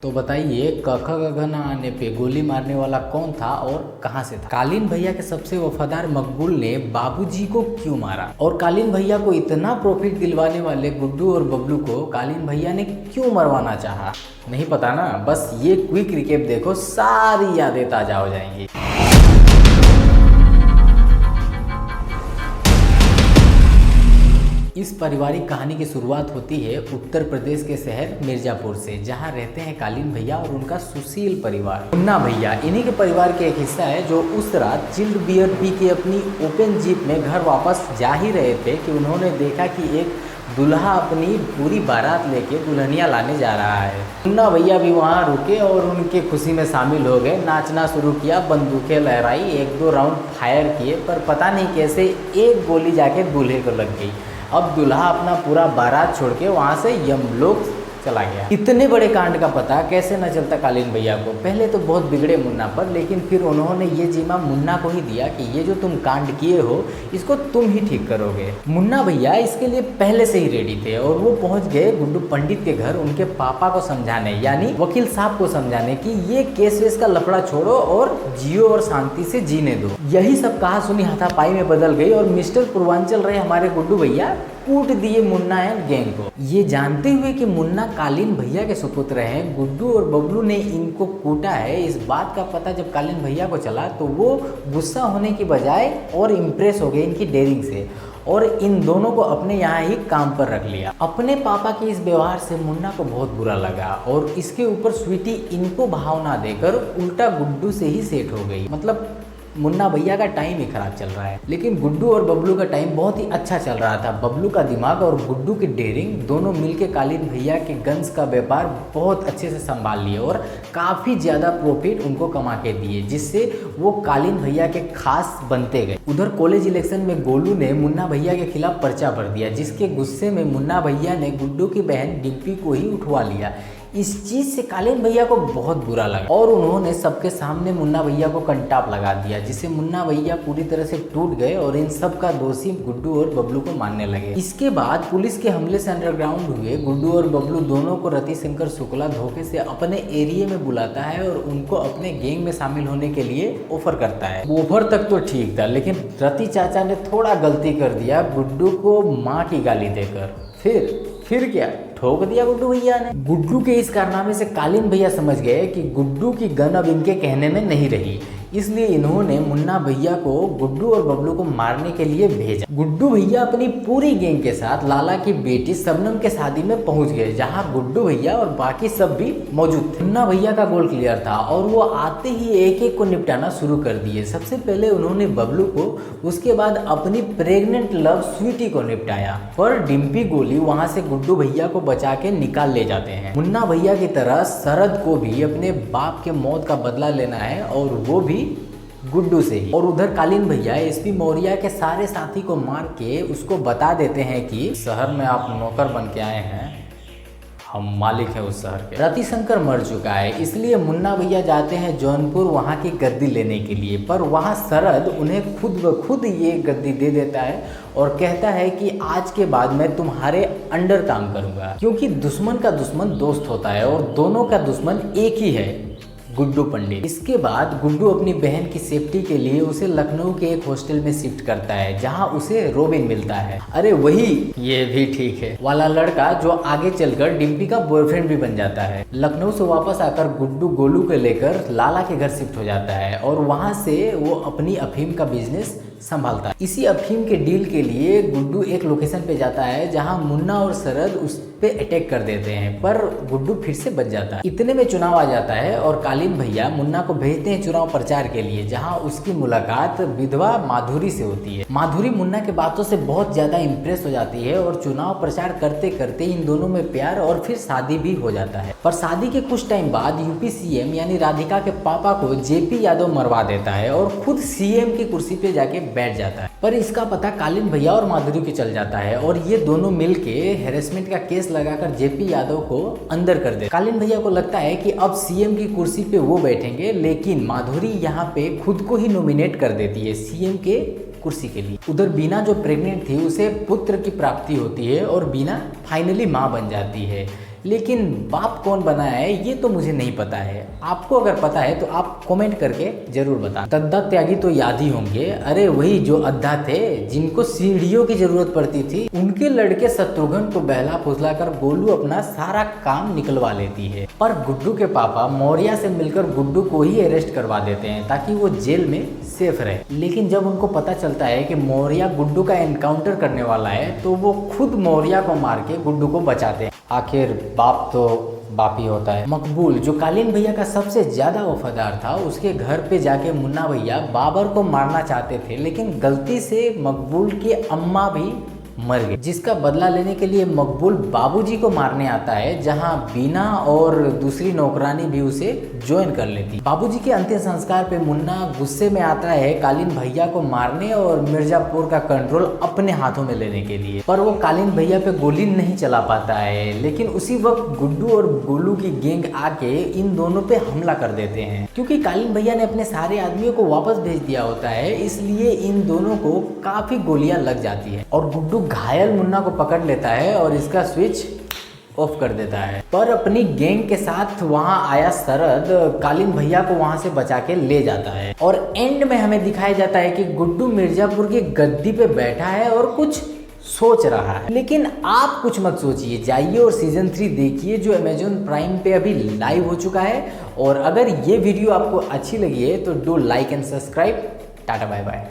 तो बताइए क ख ग घ न आने पे गोली मारने वाला कौन था और कहां से था। कालीन भैया के सबसे वफादार मकबूल ने बाबूजी को क्यों मारा और कालीन भैया को इतना प्रॉफिट दिलवाने वाले गुड्डू और बबलू को कालीन भैया ने क्यों मरवाना चाहा। नहीं पता ना, बस ये क्विक रिकेप देखो, सारी यादें ताजा हो जाएंगी। इस पारिवारिक कहानी की शुरुआत होती है उत्तर प्रदेश के शहर मिर्जापुर से, जहां रहते हैं कालीन भैया और उनका सुशील परिवार। मुन्ना भैया इन्हीं के परिवार के एक हिस्सा है, जो उस रात चिल्ड बियर पी के अपनी ओपन जीप में घर वापस जा ही रहे थे कि उन्होंने देखा कि एक दूल्हा अपनी पूरी बारात लेके दुल्हनिया लाने जा रहा है। मुन्ना भैया भी वहां रुके और उनके खुशी में शामिल हो गए, नाचना शुरू किया, बंदूकें लहराई, एक दो राउंड फायर किए, पर पता नहीं कैसे एक गोली जाके दूल्हे को लग गई। अब दूल्हा अपना पूरा बारात छोड़ के वहाँ से यमलोक चला गया। इतने बड़े कांड का पता कैसे न चलता कालीन भैया को। पहले तो बहुत बिगड़े मुन्ना पर, लेकिन फिर उन्होंने ये जिम्मा मुन्ना को ही दिया कि ये जो तुम कांड किए हो इसको तुम ही ठीक करोगे। मुन्ना भैया इसके लिए पहले से ही रेडी थे और वो पहुंच गए गुड्डू पंडित के घर उनके पापा को समझाने, यानी वकील साहब को समझाने कि ये केस वेस का लफड़ा छोड़ो और जियो और शांति से जीने दो। यही सब कहा सुनी हाथापाई में बदल गई और मिस्टर पूर्वांचल रहे हमारे गुड्डू भैया कूट दिए मुन्ना एंड गैंग को। ये जानते हुए कि मुन्ना कालीन भैया के सुपुत्र हैं, गुड्डू और बबलू ने इनको कूटा है, इस बात का पता जब कालीन भैया को चला तो वो गुस्सा होने की बजाय और इम्प्रेस हो गए इनकी डेयरिंग से और इन दोनों को अपने यहाँ ही काम पर रख लिया। अपने पापा के इस व्यवहार से मुन्ना को बहुत बुरा लगा और इसके ऊपर स्वीटी इनको भाव ना देकर उल्टा गुड्डू से ही सेट हो गई। मतलब मुन्ना भैया का टाइम ही खराब चल रहा है, लेकिन गुड्डू और बबलू का टाइम बहुत ही अच्छा चल रहा था। बबलू का दिमाग और गुड्डू की डेयरिंग दोनों मिलके कालीन भैया के गन्स का व्यापार बहुत अच्छे से संभाल लिए और काफ़ी ज़्यादा प्रॉफिट उनको कमा के दिए, जिससे वो कालीन भैया के खास बनते गए। उधर कॉलेज इलेक्शन में गोलू ने मुन्ना भैया के खिलाफ पर्चा भर दिया, जिसके गुस्से में मुन्ना भैया ने गुड्डू की बहन डिम्पी को ही उठवा लिया। इस चीज़ से कालीन भैया को बहुत बुरा लगा और उन्होंने सबके सामने मुन्ना भैया को कंटाप लगा दिया, जिससे मुन्ना भैया पूरी तरह से टूट गए और इन सब का दोषी गुड्डू और बबलू को मानने लगे। इसके बाद पुलिस के हमले से अंडरग्राउंड हुए गुड्डू और बबलू दोनों को रतिशंकर शुक्ला धोखे से अपने एरिया में बुलाता है और उनको अपने गैंग में शामिल होने के लिए ऑफर करता है। ऑफर तक तो ठीक था, लेकिन रति चाचा ने थोड़ा गलती कर दिया गुड्डू को माँ की गाली देकर। फिर क्या ठोक दिया गुड्डू भैया ने। गुड्डू के इस कारनामे से कालीन भैया समझ गए कि गुड्डू की गन अब इनके कहने में नहीं रही, इसलिए इन्होंने मुन्ना भैया को गुड्डू और बबलू को मारने के लिए भेजा। गुड्डू भैया अपनी पूरी गैंग के साथ लाला की बेटी शबनम के शादी में पहुंच गए, जहां गुड्डू भैया और बाकी सब भी मौजूद थे। मुन्ना भैया का गोल क्लियर था और वो आते ही एक एक को निपटाना शुरू कर दिए। सबसे पहले उन्होंने बबलू को, उसके बाद अपनी प्रेग्नेंट लव स्वीटी को निपटाया, पर डिम्पी गोली वहां से गुड्डू भैया को बचा के निकाल ले जाते हैं। मुन्ना भैया की तरह शरद को भी अपने बाप के मौत का बदला लेना है और वो भी गुड्डू से ही। और उधर कालीन भैया एसपी मौर्या के सारे साथी को मार के उसको बता देते हैं कि शहर में आप नौकर बन के आए हैं, हम मालिक हैं उस शहर के। रतिशंकर मर चुका है, इसलिए मुन्ना भैया जाते हैं जौनपुर वहाँ की गद्दी लेने के लिए, पर वहाँ शरद उन्हें खुद ब खुद ये गद्दी दे देता है और कहता है कि आज के बाद मैं तुम्हारे अंडर काम करूँगा, क्योंकि दुश्मन का दुश्मन दोस्त होता है और दोनों का दुश्मन एक ही है, गुड्डू पंडित। इसके बाद गुड्डू अपनी बहन की सेफ्टी के लिए उसे लखनऊ के एक हॉस्टल में शिफ्ट करता है, जहां उसे रोबिन मिलता है। अरे वही, ये भी ठीक है, वाला लड़का जो आगे चलकर डिम्पी का बॉयफ्रेंड भी बन जाता है। लखनऊ से वापस आकर गुड्डू गोलू को लेकर लाला के घर शिफ्ट हो जाता है और वहां से वो अपनी अफीम का बिजनेस संभालता है। इसी अफीम के डील के लिए गुड्डू एक लोकेशन पे जाता है जहां मुन्ना और शरद उस पे अटैक कर देते हैं, पर गुड्डू फिर से बच जाता है। इतने में चुनाव आ जाता है और कालीन भैया मुन्ना को भेजते हैं चुनाव प्रचार के लिए, जहां उसकी मुलाकात विधवा माधुरी से होती है। माधुरी मुन्ना के बातों से बहुत ज्यादा इम्प्रेस हो जाती है और चुनाव प्रचार करते करते इन दोनों में प्यार और फिर शादी भी हो जाता है। पर शादी के कुछ टाइम बाद यूपी सीएम यानी राधिका के पापा को जेपी यादव मरवा देता है और खुद सीएम की कुर्सी पे जाके बैठ जाता है। पर इसका पता कालीन भैया और माधुरी को चल जाता है और ये दोनों मिलके हैरेसमेंट का केस लगाकर जेपी यादव को अंदर कर दे। कालीन भैया को लगता है कि अब सीएम की कुर्सी पे वो बैठेंगे, लेकिन माधुरी यहाँ पे खुद को ही नॉमिनेट कर देती है सीएम के कुर्सी के लिए। उधर बीना जो प्रेग्नेंट थी उसे पुत्र की प्राप्ति होती है और बीना फाइनली माँ बन जाती है। लेकिन बाप कौन बना है ये तो मुझे नहीं पता है। आपको अगर पता है तो आप कमेंट करके जरूर बताएं। दद्दा त्यागी तो याद ही होंगे, अरे वही जो अद्धा थे जिनको सीढ़ियों की जरूरत पड़ती थी, उनके लड़के शत्रुघ्न को बहला फुसला कर गोलू अपना सारा काम निकलवा लेती है। पर गुड्डू के पापा मौर्य से मिलकर गुड्डू को ही अरेस्ट करवा देते हैं ताकि वो जेल में सेफ रहे। लेकिन जब उनको पता चलता है कि मौर्य गुड्डू का एनकाउंटर करने वाला है तो वो खुद मौर्य को मार के गुड्डू को बचाते हैं। आखिर बाप तो बाप ही होता है। मकबूल जो कालीन भैया का सबसे ज्यादा वफादार था, उसके घर पे जाके मुन्ना भैया बाबर को मारना चाहते थे, लेकिन गलती से मकबूल की अम्मा भी मर गई, जिसका बदला लेने के लिए मकबूल बाबूजी को मारने आता है, जहां बीना और दूसरी नौकरानी भी उसे ज्वाइन कर लेती। बाबूजी के अंतिम संस्कार पे मुन्ना गुस्से में आता है कालीन भैया को मारने और मिर्जापुर का कंट्रोल अपने हाथों में लेने के लिए, पर वो कालीन भैया पे गोली नहीं चला पाता है। लेकिन उसी वक्त गुड्डू और गोलू की गैंग आके इन दोनों पे हमला कर देते हैं। क्योंकि कालीन भैया ने अपने सारे आदमियों को वापस भेज दिया होता है, इसलिए इन दोनों को काफी गोलियां लग जाती है और गुड्डू घायल मुन्ना को पकड़ लेता है और इसका स्विच ऑफ कर देता है। पर अपनी गैंग के साथ वहां आया शरद कालीन भैया को वहां से बचा के ले जाता है और एंड में हमें दिखाया जाता है कि गुड्डू मिर्जापुर की गद्दी पे बैठा है और कुछ सोच रहा है। लेकिन आप कुछ मत सोचिए, जाइए और सीजन 3 देखिए जो अमेजॉन प्राइम पे अभी लाइव हो चुका है। और अगर ये वीडियो आपको अच्छी लगी है तो do like and subscribe. Tata bye bye.